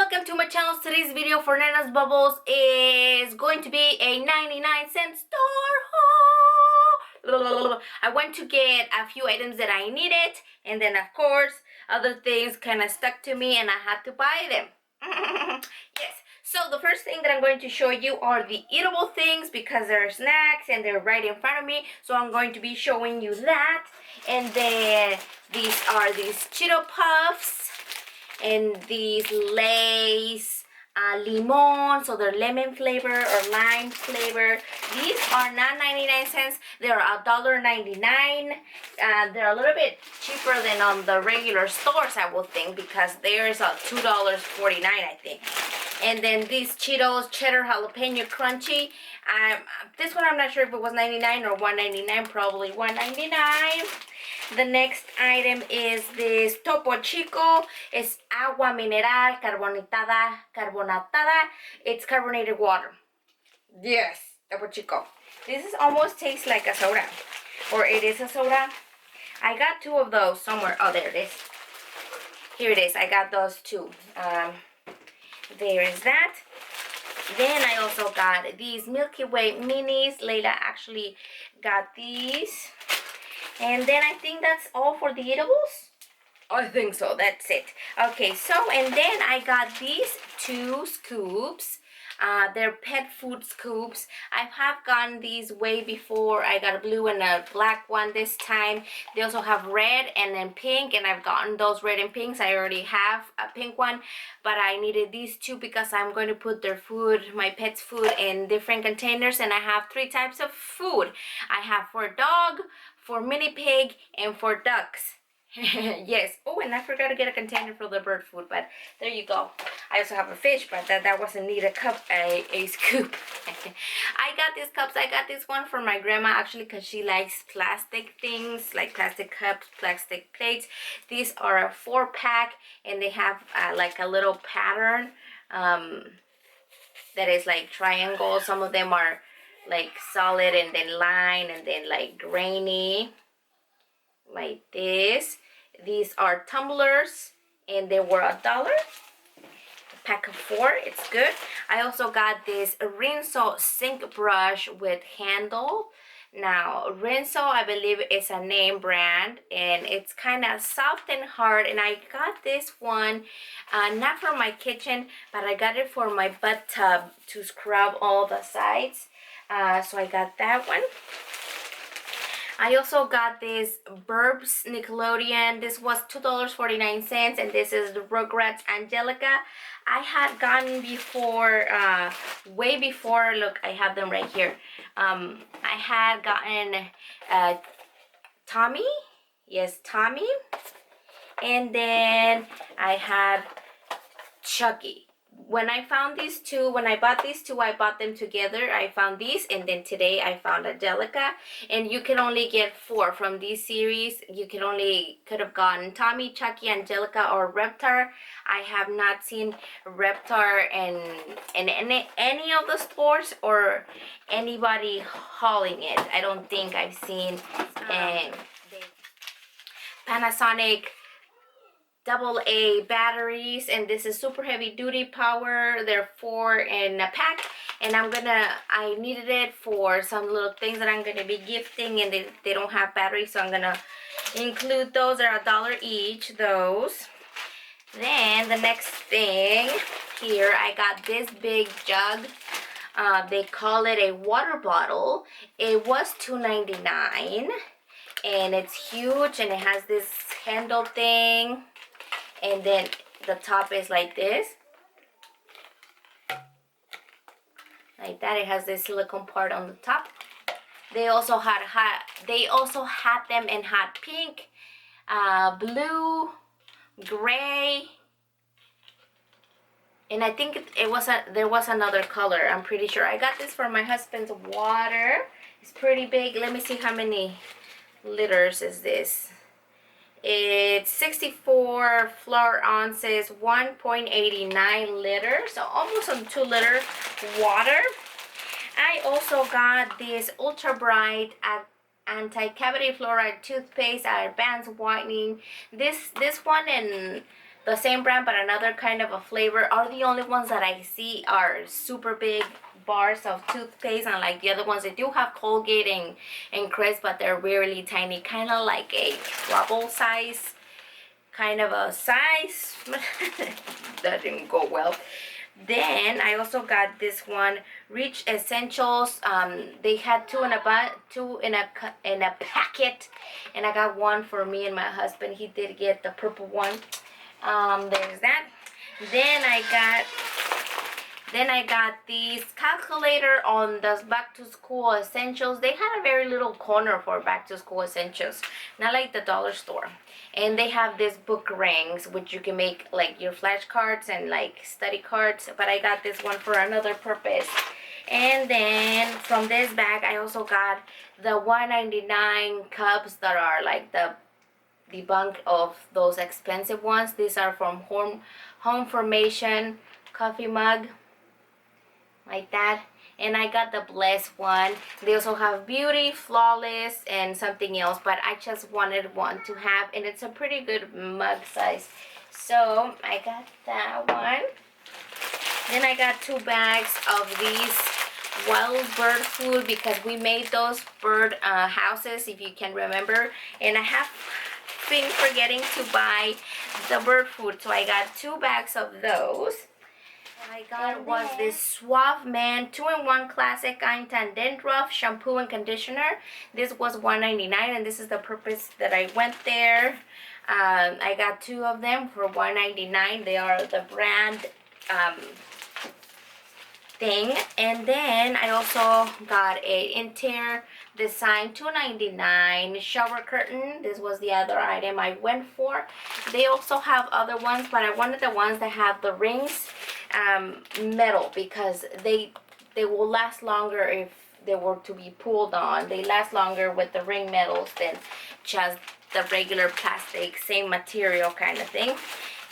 welcome to my channel. Today's video for Nena's Bubbles is going to be a 99-cent store haul. I went to get a few items that I needed, and then of course other things kind of stuck to me and I had to buy them. Yes, so the first thing that I'm going to show you are the eatable things because they're snacks and they're right in front of me, so I'm going to be showing you that. And then these are these Cheeto Puffs and these Lay's limon, so they're lemon flavor or lime flavor. These are not 99 cents, they're $1.99. They're a little bit cheaper than on the regular stores, I would think, because there's a $2.49, I think. And then these Cheetos cheddar jalapeno crunchy, this one I'm not sure if it was 99 or 1.99, probably 1.99. The next item is this Topo Chico. It's agua mineral carbonatada. It's carbonated water. Yes, Topo Chico. This is almost tastes like a soda, or it is a soda. I got two of those somewhere. Oh, there it is. Here it is. I got those two. There is that. Then I also got these Milky Way minis. Layla actually got these. And then I think that's all for the eatables. I think so. That's it. Okay, so and then I got these two scoops. They're pet food scoops. I have gotten these way before. I got a blue and a black one this time. They also have red and then pink, and I've gotten those red and pinks. I already have a pink one, but I needed these two because I'm going to put their food, my pet's food, in different containers, and I have 3 types of food. I have for dog, for mini pig, and for ducks. Yes. Oh, and I forgot to get a container for the bird food, but there you go. I also have a fish, but that wasn't need a cup, a scoop. I got these cups. I got this one for my grandma actually because she likes plastic things like plastic cups, plastic plates. These are a 4-pack, and they have like a little pattern that is like triangle. Some of them are like solid and then line and then like grainy like this. These are tumblers, and they were $1. A pack of 4. It's good. I also got this Rinso sink brush with handle. Now Rinso, I believe, is a name brand, and it's kind of soft and hard, and I got this one not for my kitchen, but I got it for my bathtub to scrub all the sides. So I got that one. I also got this Burbs Nickelodeon. This was $2.49, and this is the Rugrats Angelica. I had gotten before, way before. Look, I have them right here. I had gotten Tommy. Yes, Tommy. And then I had Chucky. When I found these two, when I bought these two, I bought them together. I found these, and then today I found Angelica. And you can only get 4 from these series. You could have gotten Tommy, Chucky, Angelica, or Reptar. I have not seen Reptar in any of the stores or anybody hauling it. I don't think I've seen Panasonic AA batteries, and this is super heavy duty power. They're 4 in a pack, and I needed it for some little things that I'm gonna be gifting, and they don't have batteries, so I'm gonna include those. They're $1 each, those. Then the next thing here, I got this big jug. They call it a water bottle. It was $2.99, and it's huge, and it has this handle thing. And then the top is like this. Like that. It has this silicone part on the top. They also had them in hot pink, blue, gray, and I think there was another color. I'm pretty sure. I got this for my husband's water. It's pretty big. Let me see how many liters is this. It's 64 flour ounces, 1.89 liters, so almost a 2-liter water. I also got this ultra bright anti-cavity fluoride toothpaste, advanced whitening. This one and the same brand but another kind of a flavor are the only ones that I see are super big bars of toothpaste, and like the other ones, they do have Colgate and Crest, but they're really tiny, kind of like a bubble size kind of a size. That didn't go well. Then I also got this one, Rich Essentials. They had two in a packet, and I got one for me and my husband. He did get the purple one. There's that. Then I got these calculator on the back to school essentials. They had a very little corner for back to school essentials, not like the dollar store. And they have these book rings, which you can make like your flashcards and like study cards. But I got this one for another purpose. And then from this bag, I also got the $1.99 cups that are like the debunk of those expensive ones. These are from Home Formation coffee mug, like that. And I got the Blessed one. They also have Beauty, Flawless, and something else, but I just wanted one to have, and it's a pretty good mug size, so I got that one. Then I got 2 bags of these wild bird food, because we made those bird houses, if you can remember, and I have been forgetting to buy the bird food, so I got 2 bags of those. I got was this Suave Man 2-in-1 Classic Anti-Dandruff Shampoo and Conditioner. This was $1.99, and this is the purpose that I went there. I got 2 of them for $1.99. They are the brand thing. And then I also got a Interior Design $2.99 shower curtain. This was the other item I went for. They also have other ones, but I wanted the ones that have the rings metal, because they will last longer if they were to be pulled on. They last longer with the ring metals than just the regular plastic, same material kind of thing.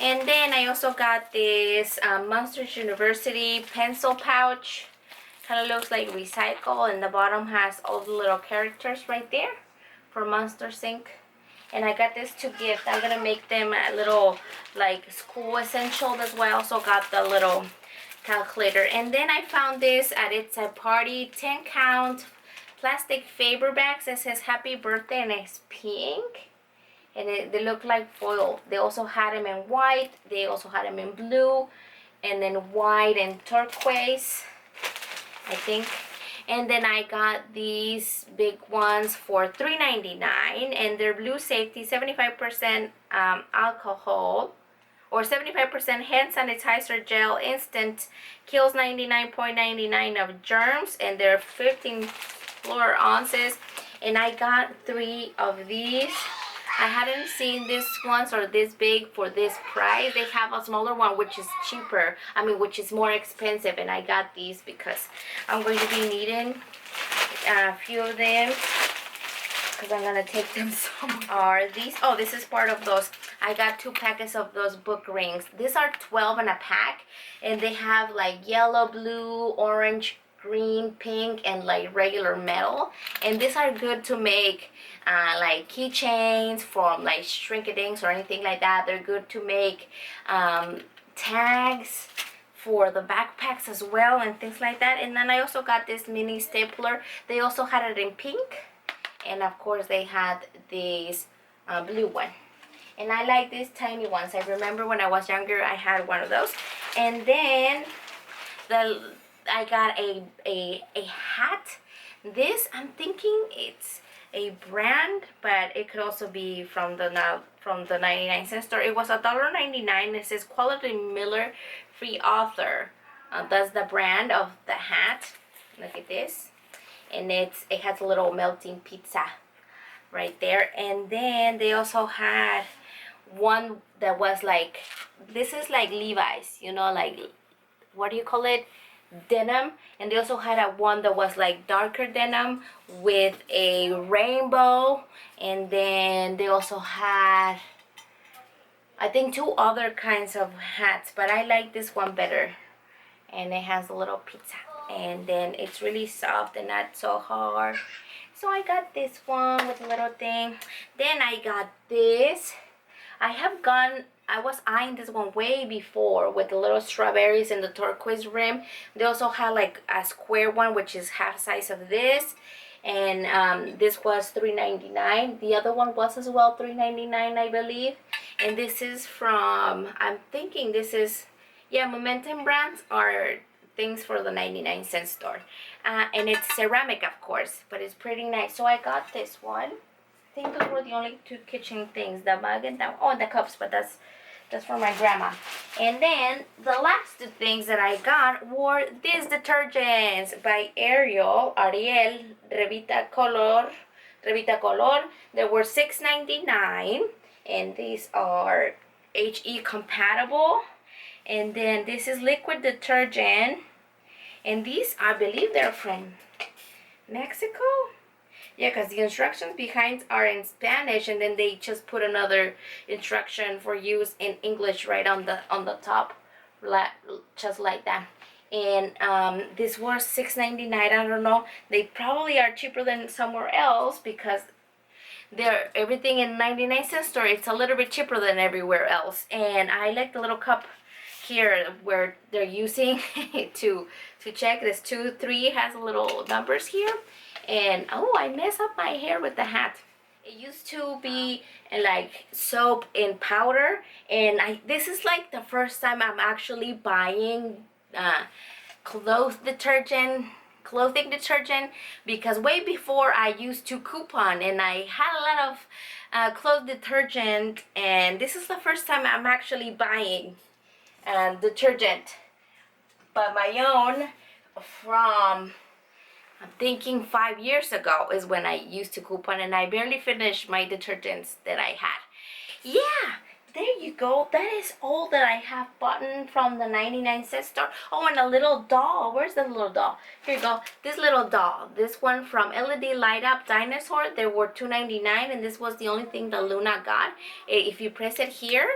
And then I also got this Monsters University pencil pouch. Kind of looks like recycle, and the bottom has all the little characters right there for Monsters Inc. And I got this to gift. I'm gonna make them a little like school essential. That's why I also got the little calculator. And then I found this at It's a Party 10-count plastic Faber bags. It says happy birthday, and it's pink, and they look like foil. They also had them in white, they also had them in blue, and then white and turquoise, I think. And then I got these big ones for $3.99, and they're blue safety, 75% alcohol, or 75% hand sanitizer gel, instant, kills 99.99 of germs, and they're 15 fluoride ounces. And I got 3 of these. I hadn't seen this ones or this big for this price. They have a smaller one which is cheaper, which is more expensive, and I got these because I'm going to be needing a few of them, because I'm gonna take them somewhere. Are these? Oh, this is part of those. I got 2 packets of those book rings. These are 12 in a pack, and they have like yellow, blue, orange, green, pink, and like regular metal. And these are good to make like keychains from like shrink-a-dinks or anything like that. They're good to make tags for the backpacks as well, and things like that. And then I also got this mini stapler. They also had it in pink, and of course they had this blue one. And I like these tiny ones. I remember when I was younger I had one of those. And then I got a hat. This, I'm thinking it's a brand, but it could also be from the 99-cent store. It was $1.99. It says Quality Miller Free Author. That's the brand of the hat. Look at this. And it has a little melting pizza right there. And then they also had one that was like, this is like Levi's, like, what do you call it, denim. And they also had one that was like darker denim with a rainbow. And then they also had, I think, 2 other kinds of hats, but I like this one better. And it has a little pizza, and then it's really soft and not so hard. So I got this one with a little thing. Then I got this. I have gone I was eyeing this one way before with the little strawberries and the turquoise rim. They also had like a square one, which is half size of this. And this was $3.99. The other one was as well $3.99, I believe. And this is from, I'm thinking this is, yeah, Momentum Brands are things for the 99-cent store. And it's ceramic, of course, but it's pretty nice. So I got this one. I think those were the only two kitchen things, the mug and the cups, but that's for my grandma. And then the last two things that I got were these detergents by Ariel Revita Color. They were $6.99, and these are HE compatible. And then this is liquid detergent, and these, I believe they're from Mexico. Yeah, because the instructions behind are in Spanish, and then they just put another instruction for use in English right on the top, just like that. And this was $6.99. I don't know. They probably are cheaper than somewhere else because they're everything in 99-cent store. It's a little bit cheaper than everywhere else. And I like the little cup here where they're using to check. This 2, 3 has little numbers here. And oh, I messed up my hair with the hat. It used to be like soap in powder, and this is like the first time I'm actually buying clothing detergent, because way before I used to coupon and I had a lot of clothes detergent, and this is the first time I'm actually buying detergent, but my own from, I'm thinking 5 years ago is when I used to coupon, and I barely finished my detergents that I had. Yeah, there you go. That is all that I have bought from the 99-cent store. Oh, and a little doll. Where's the little doll? Here you go. This little doll. This one from LED Light Up Dinosaur. They were $2.99, and this was the only thing that Luna got. If you press it here,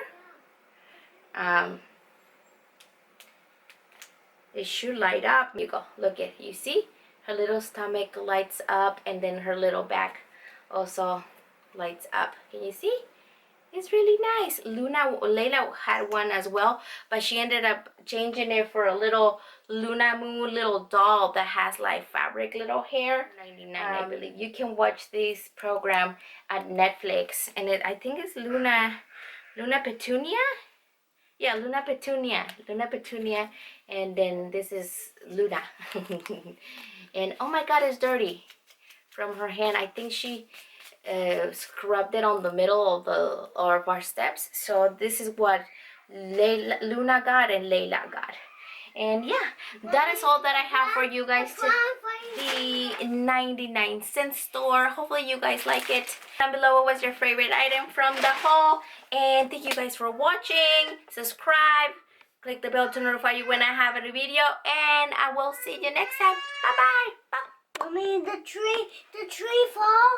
it should light up. You go. Look at, you see? Her little stomach lights up, and then her little back also lights up. Can you see? It's really nice. Layla had one as well, but she ended up changing it for a little Luna Moon little doll that has like fabric little hair. $99, I believe. You can watch this program at Netflix, and I think it's Luna Petunia. Yeah, Luna Petunia, and then this is Luna. And oh my God, it's dirty from her hand. I think she scrubbed it on the middle of our steps. So this is what Luna got and Layla got. And yeah, that is all that I have for you guys today. The 99-cent store. Hopefully you guys like it. Down below, what was your favorite item from the haul? And thank you guys for watching. Subscribe. Click the bell to notify you when I have a new video. And I will see you next time. Bye-bye. Bye. Mommy, the tree fall.